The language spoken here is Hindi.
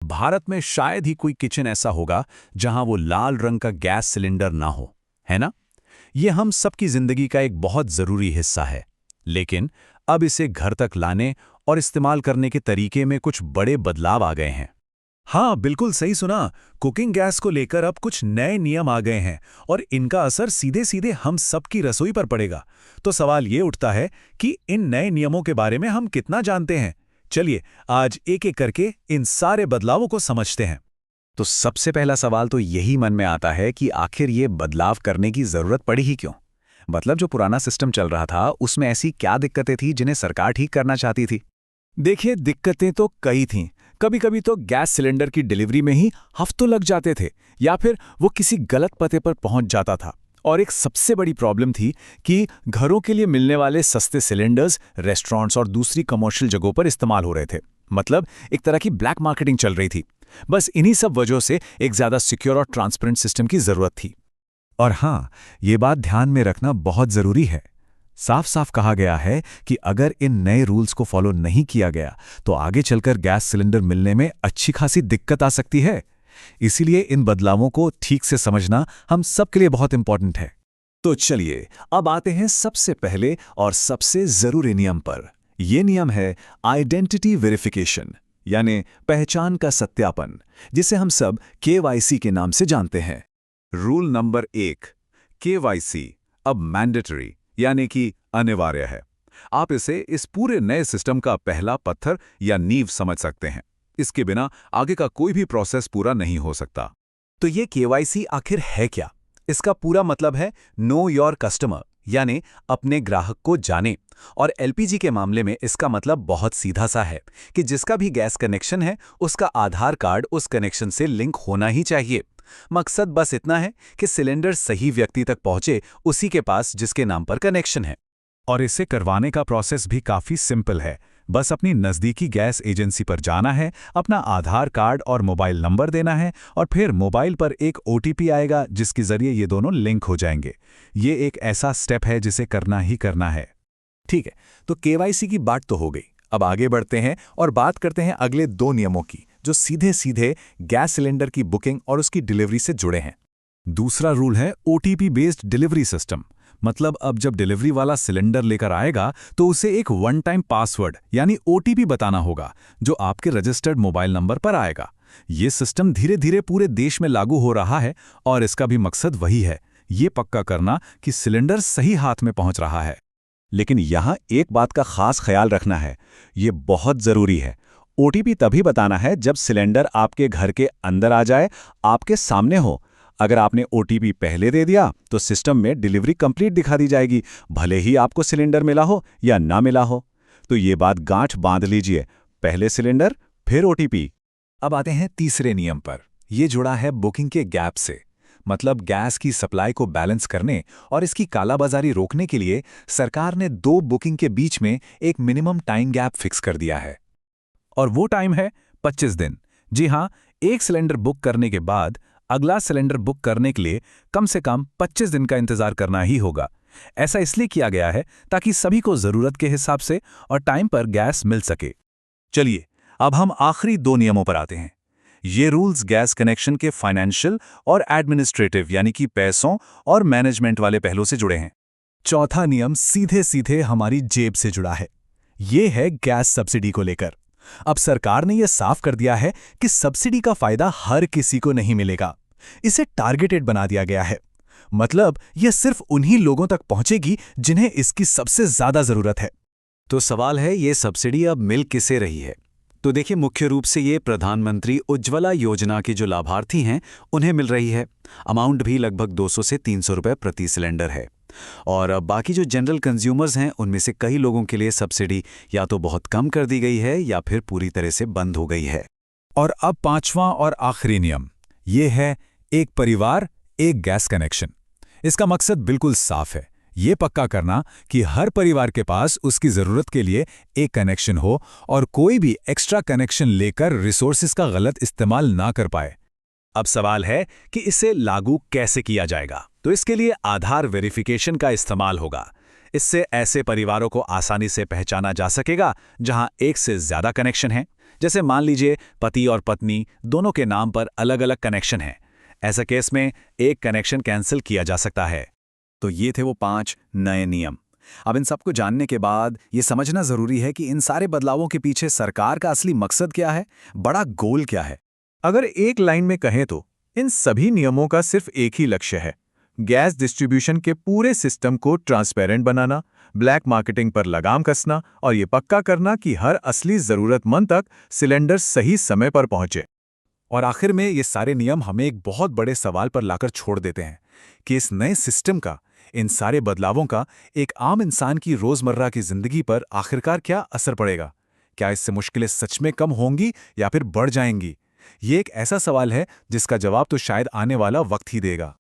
भारत में शायद ही कोई किचन ऐसा होगा जहां वो लाल रंग का गैस सिलेंडर ना हो, है ना? ये हम सबकी जिंदगी का एक बहुत जरूरी हिस्सा है। लेकिन अब इसे घर तक लाने और इस्तेमाल करने के तरीके में कुछ बड़े बदलाव आ गए हैं। हाँ, बिल्कुल सही सुना। कुकिंग गैस को लेकर अब कुछ नए नियम आ गए हैं और इनका असर सीधे सीधे हम सबकी रसोई पर पड़ेगा। तो सवाल ये उठता है कि इन नए नियमों के बारे में हम कितना जानते हैं। चलिए आज एक एक करके इन सारे बदलावों को समझते हैं। तो सबसे पहला सवाल तो यही मन में आता है कि आखिर ये बदलाव करने की जरूरत पड़ी ही क्यों? मतलब जो पुराना सिस्टम चल रहा था उसमें ऐसी क्या दिक्कतें थी जिन्हें सरकार ठीक करना चाहती थी? देखिए, दिक्कतें तो कई थीं। कभी कभी तो गैस सिलेंडर की डिलीवरी में ही हफ्तों लग जाते थे या फिर वो किसी गलत पते पर पहुंच जाता था। और एक सबसे बड़ी प्रॉब्लम थी कि घरों के लिए मिलने वाले सस्ते सिलेंडर्स रेस्टोरेंट्स और दूसरी कमर्शियल जगहों पर इस्तेमाल हो रहे थे। मतलब एक तरह की ब्लैक मार्केटिंग चल रही थी। बस इन्हीं सब वजहों से एक ज़्यादा सिक्योर और ट्रांसपेरेंट सिस्टम की ज़रूरत थी। और हाँ, ये बात ध्यान में रखना बहुत ज़रूरी है। साफ साफ कहा गया है कि अगर इन नए रूल्स को फॉलो नहीं किया गया तो आगे चलकर गैस सिलेंडर मिलने में अच्छी खासी दिक्कत आ सकती है। इसीलिए इन बदलावों को ठीक से समझना हम सबके लिए बहुत इंपॉर्टेंट है। तो चलिए अब आते हैं सबसे पहले और सबसे ज़रूरी नियम पर। यह नियम है आइडेंटिटी वेरिफिकेशन, यानी पहचान का सत्यापन, जिसे हम सब केवाईसी के नाम से जानते हैं। रूल नंबर 1, केवाईसी अब मैंडेटरी यानी कि अनिवार्य है। आप इसे इस पूरे नए सिस्टम का पहला पत्थर या नींव समझ सकते हैं। इसके बिना आगे का कोई भी प्रोसेस पूरा नहीं हो सकता। तो ये केवाईसी आखिर है क्या? इसका पूरा मतलब है नो योर कस्टमर, यानी अपने ग्राहक को जाने। और एलपीजी के मामले में इसका मतलब बहुत सीधा सा है कि जिसका भी गैस कनेक्शन है उसका आधार कार्ड उस कनेक्शन से लिंक होना ही चाहिए। मकसद बस इतना है कि सिलेंडर सही व्यक्ति तक पहुंचे, उसी के पास जिसके नाम पर कनेक्शन है। और इसे करवाने का प्रोसेस भी काफ़ी सिंपल है। बस अपनी नज़दीकी गैस एजेंसी पर जाना है, अपना आधार कार्ड और मोबाइल नंबर देना है और फिर मोबाइल पर एक ओटीपी आएगा जिसके ज़रिए ये दोनों लिंक हो जाएंगे। ये एक ऐसा स्टेप है जिसे करना ही करना है। ठीक है, तो केवाईसी की बात तो हो गई। अब आगे बढ़ते हैं और बात करते हैं अगले 2 नियमों की, जो सीधे सीधे गैस सिलेंडर की बुकिंग और उसकी डिलीवरी से जुड़े हैं। दूसरा रूल है ओटीपी बेस्ड डिलीवरी सिस्टम। मतलब अब जब डिलीवरी वाला सिलेंडर लेकर आएगा तो उसे एक वन टाइम पासवर्ड यानी ओटीपी बताना होगा, जो आपके रजिस्टर्ड मोबाइल नंबर पर आएगा। ये सिस्टम धीरे धीरे पूरे देश में लागू हो रहा है और इसका भी मकसद वही है, ये पक्का करना कि सिलेंडर सही हाथ में पहुंच रहा है। लेकिन यहाँ एक बात का खास ख्याल रखना है, ये बहुत ज़रूरी है। ओटीपी तभी बताना है जब सिलेंडर आपके घर के अंदर आ जाए, आपके सामने हो। अगर आपने ओटीपी पहले दे दिया तो सिस्टम में डिलीवरी कंप्लीट दिखा दी जाएगी, भले ही आपको सिलेंडर मिला हो या ना मिला हो। तो ये बात गांठ बांध लीजिए, पहले सिलेंडर फिर ओटीपी। अब आते हैं तीसरे नियम पर। यह जुड़ा है बुकिंग के गैप से। मतलब गैस की सप्लाई को बैलेंस करने और इसकी कालाबाजारी रोकने के लिए सरकार ने 2 बुकिंग के बीच में एक मिनिमम टाइम गैप फिक्स कर दिया है। और वो टाइम है 25 दिन। जी हाँ, एक सिलेंडर बुक करने के बाद अगला सिलेंडर बुक करने के लिए कम से कम 25 दिन का इंतजार करना ही होगा। ऐसा इसलिए किया गया है ताकि सभी को जरूरत के हिसाब से और टाइम पर गैस मिल सके। चलिए अब हम आखिरी 2 नियमों पर आते हैं। ये रूल्स गैस कनेक्शन के फाइनेंशियल और एडमिनिस्ट्रेटिव यानी कि पैसों और मैनेजमेंट वाले पहलू से जुड़े हैं। चौथा नियम सीधे सीधे हमारी जेब से जुड़ा है। ये है गैस सब्सिडी को लेकर। अब सरकार ने यह साफ कर दिया है कि सब्सिडी का फायदा हर किसी को नहीं मिलेगा। इसे टारगेटेड बना दिया गया है। मतलब यह सिर्फ उन्हीं लोगों तक पहुंचेगी जिन्हें इसकी सबसे ज्यादा जरूरत है। तो सवाल है, ये सब्सिडी अब मिल किसे रही है? तो देखिए, मुख्य रूप से ये प्रधानमंत्री उज्ज्वला योजना के जो लाभार्थी हैं उन्हें मिल रही है। अमाउंट भी लगभग 200 से 300 रुपए प्रति सिलेंडर है। और बाकी जो जनरल कंज्यूमर्स हैं उनमें से कई लोगों के लिए सब्सिडी या तो बहुत कम कर दी गई है या फिर पूरी तरह से बंद हो गई है। और अब 5वां और आखिरी नियम, ये है एक परिवार एक गैस कनेक्शन। इसका मकसद बिल्कुल साफ है, ये पक्का करना कि हर परिवार के पास उसकी ज़रूरत के लिए एक कनेक्शन हो और कोई भी एक्स्ट्रा कनेक्शन लेकर रिसोर्सेज का गलत इस्तेमाल ना कर पाए। अब सवाल है कि इसे लागू कैसे किया जाएगा। तो इसके लिए आधार वेरिफिकेशन का इस्तेमाल होगा। इससे ऐसे परिवारों को आसानी से पहचाना जा सकेगा जहां एक से ज़्यादा कनेक्शन हैं। जैसे मान लीजिए पति और पत्नी दोनों के नाम पर अलग-अलग कनेक्शन हैं। ऐसा केस में एक कनेक्शन कैंसिल किया जा सकता है। तो ये थे वो 5 नए नियम। अब इन सबको जानने के बाद ये समझना जरूरी है कि इन सारे बदलावों के पीछे सरकार का असली मकसद क्या है, बड़ा गोल क्या है। अगर एक लाइन में कहें तो इन सभी नियमों का सिर्फ एक ही लक्ष्य है, गैस डिस्ट्रीब्यूशन के पूरे सिस्टम को ट्रांसपेरेंट बनाना, ब्लैक मार्केटिंग पर लगाम कसना और ये पक्का करना कि हर असली जरूरतमंद तक सिलेंडर सही समय पर पहुंचे। और आखिर में ये सारे नियम हमें एक बहुत बड़े सवाल पर लाकर छोड़ देते हैं कि इस नए सिस्टम का, इन सारे बदलावों का एक आम इंसान की रोजमर्रा की जिंदगी पर आखिरकार क्या असर पड़ेगा। क्या इससे मुश्किलें सच में कम होंगी या फिर बढ़ जाएंगी? ये एक ऐसा सवाल है जिसका जवाब तो शायद आने वाला वक्त ही देगा।